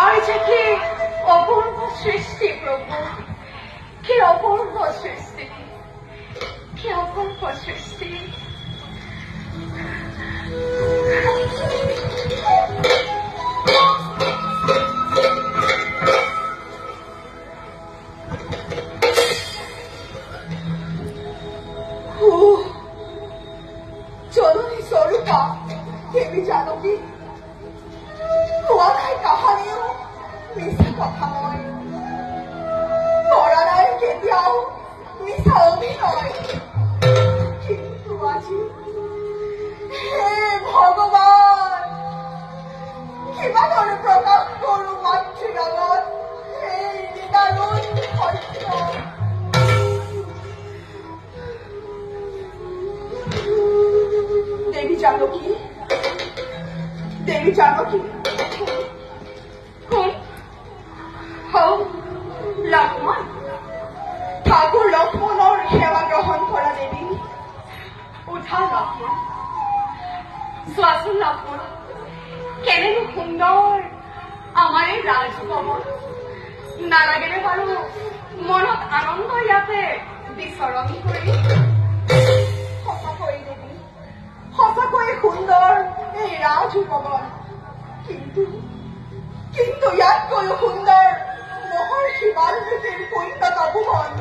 আর যে কি অপূর্ব সৃষ্টি প্রভু, কি অপূর্ব সৃষ্টি, কি অপূর্ব সৃষ্টি। জননী স্বরূপা দেবী জানকী কোয়াখাই কাহানিও মিছা কথা নয়, মৰা নাই কেতিয়াও মিছা অভিনয়। কিন্তু আজি হে ভগৱান কিবা দৰে প্ৰকাশ কৰো মাতৃৰ আগত এই নিদাৰুণ সত্য। দেবী জানকী, দেবী জানকী লক্ষ্মণ, ঠাকুৰ লক্ষ্মণৰ সেৱা গ্ৰহণ কৰা দেৱী। উঠা লক্ষ্মণ, চোৱাচোন লক্ষ্মণ, কেনেনো সুন্দৰ আমাৰ এই ৰাজভৱন। নালাগেনে বাৰু মনত আনন্দ ইয়াতে বিচৰণ কৰি? সঁচাকৈয়ে দেৱী, সঁচাকৈয়ে সুন্দৰ এই ৰাজভৱন। কিন্তু কিন্তু ইয়াতকৈও সুন্দৰ মহৰ্ষি বাল্মীকিৰ পুণ্য তপোবন।